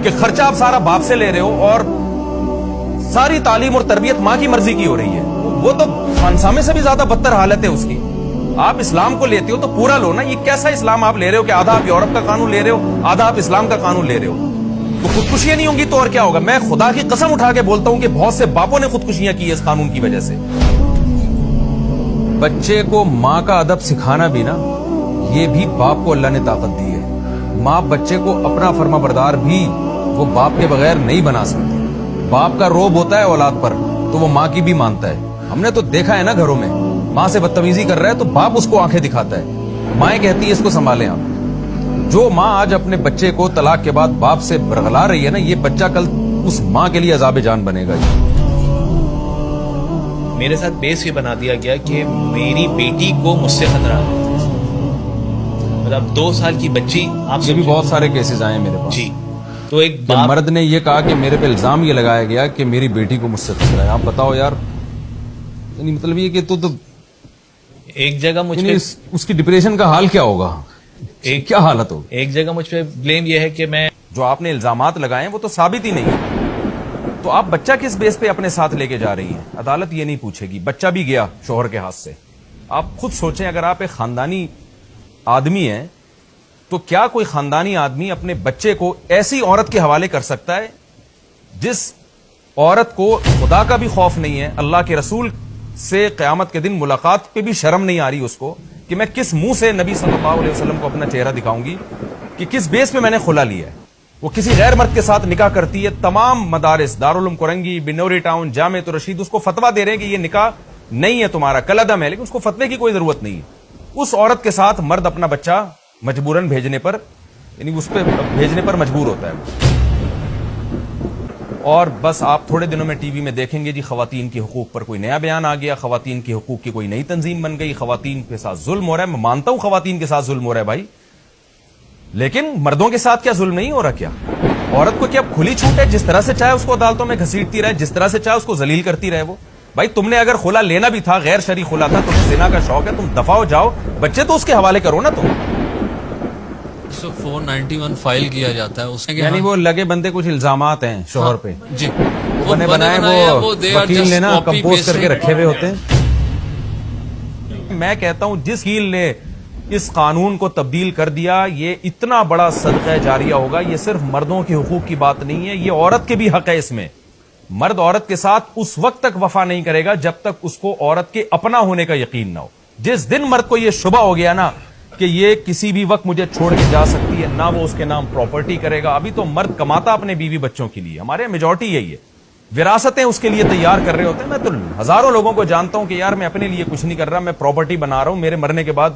کہ خرچہ آپ سارا باپ سے لے رہے ہو اور ساری تعلیم اور تربیت ماں کی مرضی کی ہو رہی ہے. وہ تو خانسامے سے بھی زیادہ بدتر حالت ہے اس کی. آپ اسلام کو لیتے ہو تو پورا لو نا. یہ کیسا اسلام آپ لے رہے ہو کہ آدھا آپ یورپ کا قانون لے رہے ہو, آدھا آپ اسلام کا قانون لے رہے ہو؟ تو خودکشیاں نہیں ہوں گی تو اور کیا ہوگا؟ میں خدا کی قسم اٹھا کے بولتا ہوں کہ بہت سے باپوں نے خودکشیاں کی اس قانون کی وجہ سے. بچے کو ماں کا ادب سکھانا بھی نا, یہ بھی باپ کو اللہ نے طاقت دی ہے. ماں بچے کو اپنا فرما بردار بھی وہ باپ کے بغیر نہیں بنا سکتی. باپ کا روب ہوتا ہے اولاد پر تو وہ ماں کی بھی مانتا ہے. ہم نے تو دیکھا ہے نا گھروں میں ماں سے بدتمیزی کر رہا ہے تو باپ اس کو آنکھیں دکھاتا ہے, مائیں کہتی ہے اس کو سنبھالیں آپ. جو ماں آج اپنے بچے کو طلاق کے بعد باپ سے برگلا رہی ہے نا, یہ بچہ کل اس ماں کے لیے عذاب جان بنے گا. میرے ساتھ بیس یہ بنا دیا گیا کہ میری بیٹی کو مجھ سے خطرہ ہے. مطلب 2 سال کی بچی, آپ یہ بھی بہت سارے کیسز آئے ہیں میرے پاس. جی, تو ایک کہ مرد نے یہ کہا کہ میرے پہ الزام یہ لگایا گیا کہ میری بیٹی کو مجھ سے خطرہ ہے. آپ بتاؤ یار, یعنی مطلب یہ کہ تو ایک جگہ مجھ پہ اس کی ڈپریشن کا حال کیا ہوگا, کیا حالت ہوگی. ایک جگہ مجھ پہ بلیم یہ ہے کہ میں جو آپ نے الزامات لگائے ہیں وہ تو ثابت ہی نہیں ہے, تو آپ بچہ کس بیس پہ اپنے ساتھ لے کے جا رہی ہیں؟ عدالت یہ نہیں پوچھے گی. بچہ بھی گیا شوہر کے ہاتھ سے. آپ خود سوچیں, اگر آپ ایک خاندانی آدمی ہیں تو کیا کوئی خاندانی آدمی اپنے بچے کو ایسی عورت کے حوالے کر سکتا ہے جس عورت کو خدا کا بھی خوف نہیں ہے, اللہ کے رسول سے قیامت کے دن ملاقات پہ بھی شرم نہیں آ رہی اس کو کہ میں کس منہ سے نبی صلی اللہ علیہ وسلم کو اپنا چہرہ دکھاؤں گی, کہ کس بیس پہ میں نے خلا لیا ہے. وہ کسی غیر مرد کے ساتھ نکاح کرتی ہے. تمام مدارس, دارالعلوم کرنگی, بنوری ٹاؤن, جامعۃ الرشید اس کو فتویٰ دے رہے ہیں کہ یہ نکاح نہیں ہے تمہارا, کلعدم ہے, لیکن اس کو فتوے کی کوئی ضرورت نہیں ہے. اس عورت کے ساتھ مرد اپنا بچہ مجبوراً بھیجنے پر, یعنی اس پہ بھیجنے پر مجبور ہوتا ہے. اور بس آپ تھوڑے دنوں میں ٹی وی میں دیکھیں گے جی خواتین کے حقوق پر کوئی نیا بیان آ گیا, خواتین کے حقوق کی کوئی نئی تنظیم بن گئی, خواتین کے ساتھ ظلم ہو رہا ہے. میں مانتا ہوں خواتین کے ساتھ ظلم ہو رہا ہے بھائی, لیکن مردوں کے ساتھ کیا ظلم نہیں ہو رہا؟ کیا عورت کو کیا کھلی چھوٹ ہے جس طرح سے چاہے اس کو عدالتوں میں گھسیٹتی رہے, جس طرح سے چاہے اس کو ذلیل کرتی رہے؟ وہ بھائی تم نے اگر خلا لینا بھی تھا, غیر شرعی خلا تھا, تمہیں زنا کا شوق ہے, تم دفاع ہو جاؤ, بچے تو اس کے حوالے کرو نا تم. 491 فائل کیا جاتا ہے اس, یعنی وہ لگے بندے کچھ الزامات ہیں شوہر پہ, جی وہ بنے بنائے وہ وکیل نے نا کمپوز کر کے رکھے ہوئے ہوتے ہیں. میں کہتا ہوں جس وکیل نے اس قانون کو تبدیل کر دیا, یہ اتنا بڑا صدقہ جاریہ ہوگا. یہ صرف مردوں کے حقوق کی بات نہیں ہے, یہ عورت کے بھی حق ہے اس میں. مرد عورت کے ساتھ اس وقت تک وفا نہیں کرے گا جب تک اس کو عورت کے اپنا ہونے کا یقین نہ ہو. جس دن مرد کو یہ شبہ ہو گیا نا کہ یہ کسی بھی وقت مجھے چھوڑ کے جا سکتی ہے, نہ وہ اس کے نام پراپرٹی کرے گا. ابھی تو مرد کماتا اپنے بیوی بچوں کے لیے, ہمارے میجورٹی یہی ہے, وراثتیں اس کے لیے تیار کر رہے ہوتے ہیں. میں تو ہزاروں لوگوں کو جانتا ہوں کہ یار میں اپنے لیے کچھ نہیں کر رہا, میں پراپرٹی بنا رہا ہوں, میرے مرنے کے بعد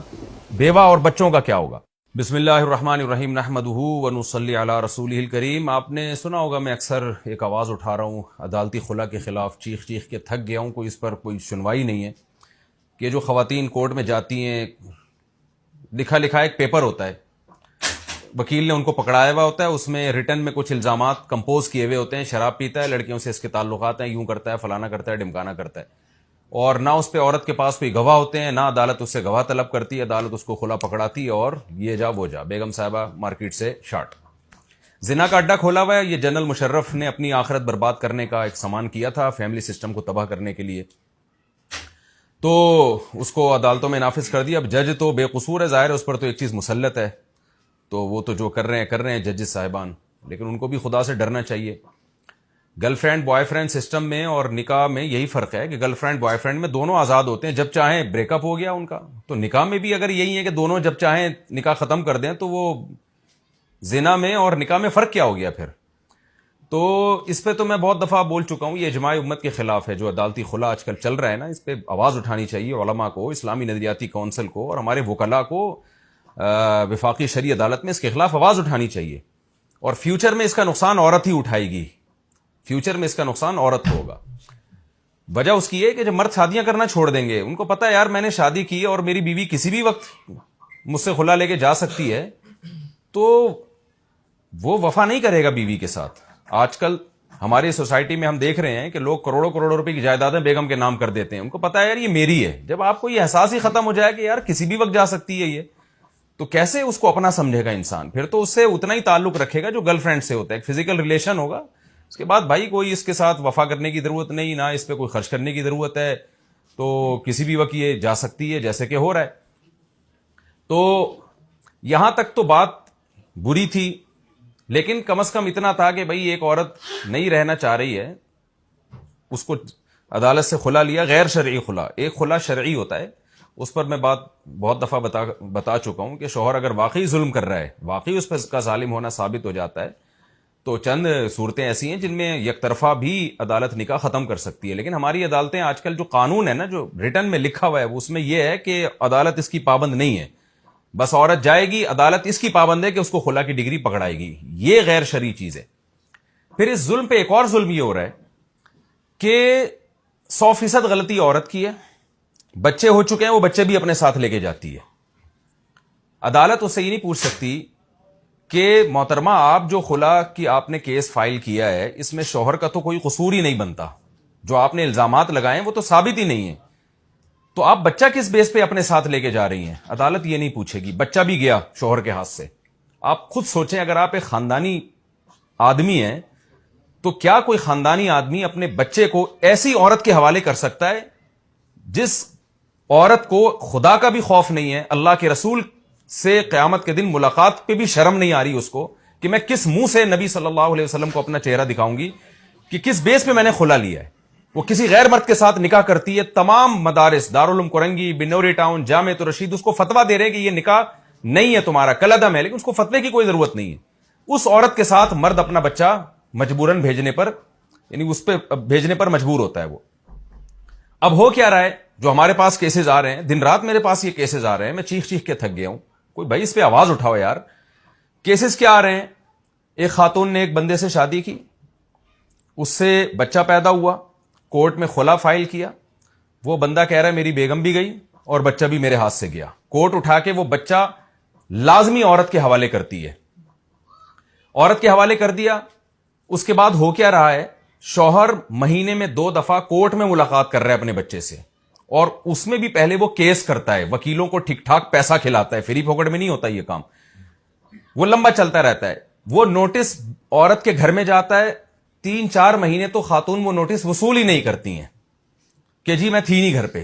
بیوہ اور بچوں کا کیا ہوگا. بسم اللہ الرحمن الرحیم, نحمدہ ونصلی علی رسولہ الکریم. آپ نے سنا ہوگا میں اکثر ایک آواز اٹھا رہا ہوں عدالتی خلا کے خلاف, چیخ چیخ کے تھک گیا ہوں, کوئی اس پر کوئی سنوائی نہیں ہے. کہ جو خواتین کورٹ میں جاتی ہیں, لکھا لکھا ایک پیپر ہوتا ہے, وکیل نے ان کو پکڑایا ہوا ہوتا ہے, اس میں ریٹن میں کچھ الزامات کمپوز کیے ہوئے ہوتے ہیں. شراب پیتا ہے, لڑکیوں سے اس کے تعلقات ہیں, یوں کرتا ہے, فلانا کرتا ہے, ڈمکانا کرتا ہے, اور نہ اس پہ عورت کے پاس کوئی گواہ ہوتے ہیں, نہ عدالت اس سے گواہ طلب کرتی ہے. عدالت اس کو کھلا پکڑاتی ہے اور یہ جا وہ جا, بیگم صاحبہ مارکیٹ سے شارٹ. زنا کا اڈا کھولا ہوا ہے. یہ جنرل مشرف نے اپنی آخرت برباد کرنے کا ایک سامان کیا تھا, فیملی سسٹم کو تباہ کرنے کے لیے, تو اس کو عدالتوں میں نافذ کر دیا. اب جج تو بے قصور ہے, ظاہر ہے اس پر تو ایک چیز مسلط ہے, تو وہ تو جو کر رہے ہیں ججز صاحبان, لیکن ان کو بھی خدا سے ڈرنا چاہیے. Girl friend boy friend system میں اور نکاح میں یہی فرق ہے کہ گرل فرینڈ بوائے فرینڈ میں دونوں آزاد ہوتے ہیں, جب چاہیں بریک اپ ہو گیا ان کا. تو نکاح میں بھی اگر یہی ہے کہ دونوں جب چاہیں نکاح ختم کر دیں, تو وہ زنا میں اور نکاح میں فرق کیا ہو گیا پھر؟ تو اس پہ تو میں بہت دفعہ بول چکا ہوں, یہ اجماع امت کے خلاف ہے. جو عدالتی خلا آج کل چل رہا ہے نا, اس پہ آواز اٹھانی چاہیے علماء کو, اسلامی نظریاتی کونسل کو, اور ہمارے وکلاء کو وفاقی شرعی عدالت میں اس کے خلاف آواز اٹھانی چاہیے. اور فیوچر میں اس کا نقصان عورت ہی اٹھائے گی, فیوچر میں اس کا نقصان عورت کو ہوگا. وجہ اس کی ہے کہ جب مرد شادیاں کرنا چھوڑ دیں گے, ان کو پتا ہے یار میں نے شادی کی اور میری بیوی کسی بھی وقت مجھ سے خلا لے کے جا سکتی ہے, تو وہ وفا نہیں کرے گا بیوی کے ساتھ. آج کل ہماری سوسائٹی میں ہم دیکھ رہے ہیں کہ لوگ کروڑوں کروڑوں روپے کی جائیدادیں بیگم کے نام کر دیتے ہیں. ان کو پتا ہے یار یہ میری ہے. جب آپ کو یہ احساس ہی ختم ہو جائے کہ یار کسی بھی وقت جا سکتی ہے یہ, تو کیسے اس کو اپنا سمجھے گا انسان؟ پھر تو اس سے اتنا ہی تعلق رکھے گا جو گرل فرینڈ سے ہوتا ہے، ایک فزیکل ریلیشن ہوگا، اس کے بعد بھائی کوئی اس کے ساتھ وفا کرنے کی ضرورت نہیں، نہ اس پہ کوئی خرچ کرنے کی ضرورت ہے، تو کسی بھی وقت یہ جا سکتی ہے جیسے کہ ہو رہا ہے. تو یہاں تک تو بات بری تھی، لیکن کم از کم اتنا تھا کہ بھائی ایک عورت نہیں رہنا چاہ رہی ہے، اس کو عدالت سے خلا لیا، غیر شرعی خلا. ایک خلا شرعی ہوتا ہے، اس پر میں بات بہت دفعہ بتا چکا ہوں کہ شوہر اگر واقعی ظلم کر رہا ہے، واقعی اس پر اس کا ظالم ہونا ثابت ہو جاتا ہے، تو چند صورتیں ایسی ہیں جن میں یک طرفہ بھی عدالت نکاح ختم کر سکتی ہے. لیکن ہماری عدالتیں آج کل جو قانون ہے نا، جو ریٹن میں لکھا ہوا ہے، اس میں یہ ہے کہ عدالت اس کی پابند نہیں ہے، بس عورت جائے گی، عدالت اس کی پابند ہے کہ اس کو خلا کی ڈگری پکڑائے گی. یہ غیر شرعی چیز ہے. پھر اس ظلم پہ ایک اور ظلم یہ ہو رہا ہے کہ 100% غلطی عورت کی ہے، بچے ہو چکے ہیں، وہ بچے بھی اپنے ساتھ لے کے جاتی ہے. عدالت اس سے یہ نہیں پوچھ سکتی کہ محترمہ آپ جو خلا کی آپ نے کیس فائل کیا ہے، اس میں شوہر کا تو کوئی قصور ہی نہیں بنتا، جو آپ نے الزامات لگائے ہیں وہ تو ثابت ہی نہیں ہے، تو آپ بچہ کس بیس پہ اپنے ساتھ لے کے جا رہی ہیں؟ عدالت یہ نہیں پوچھے گی. بچہ بھی گیا شوہر کے ہاتھ سے. آپ خود سوچیں، اگر آپ ایک خاندانی آدمی ہیں تو کیا کوئی خاندانی آدمی اپنے بچے کو ایسی عورت کے حوالے کر سکتا ہے جس عورت کو خدا کا بھی خوف نہیں ہے، اللہ کے رسول سے قیامت کے دن ملاقات پہ بھی شرم نہیں آ رہی اس کو کہ میں کس منہ سے نبی صلی اللہ علیہ وسلم کو اپنا چہرہ دکھاؤں گی کہ کس بیس پہ میں نے خلا لیا ہے؟ وہ کسی غیر مرد کے ساتھ نکاح کرتی ہے. تمام مدارس، دارالعلوم کرنگی، بنوری ٹاؤن، جامعۃ الرشید اس کو فتویٰ دے رہے ہیں کہ یہ نکاح نہیں ہے تمہارا، کالعدم ہے، لیکن اس کو فتوے کی کوئی ضرورت نہیں ہے. اس عورت کے ساتھ مرد اپنا بچہ مجبوراً بھیجنے پر، یعنی اس پہ بھیجنے پر مجبور ہوتا ہے وہ. اب ہو کیا رہا ہے؟ جو ہمارے پاس کیسز آ رہے ہیں، دن رات میرے پاس یہ کیسز آ رہے ہیں، میں چیخ کے تھک گیا ہوں. کوئی بھائی اس پہ آواز اٹھاؤ یار. کیسز کیا آ رہے ہیں؟ ایک خاتون نے ایک بندے سے شادی کی، اس سے بچہ پیدا ہوا، کورٹ میں خلا فائل کیا. وہ بندہ کہہ رہا ہے میری بیگم بھی گئی اور بچہ بھی میرے ہاتھ سے گیا. کورٹ اٹھا کے وہ بچہ لازمی عورت کے حوالے کرتی ہے، عورت کے حوالے کر دیا. اس کے بعد ہو کیا رہا ہے؟ شوہر مہینے میں 2 دفعہ کورٹ میں ملاقات کر رہا ہے اپنے بچے سے، اور اس میں بھی پہلے وہ کیس کرتا ہے، وکیلوں کو ٹھیک ٹھاک پیسہ کھلاتا ہے، فری پھوکٹ میں نہیں ہوتا یہ کام، وہ لمبا چلتا رہتا ہے. وہ نوٹس عورت کے گھر میں جاتا ہے، 3-4 مہینے تو خاتون وہ نوٹس وصول ہی نہیں کرتی ہیں کہ جی میں تھی نہیں گھر پہ.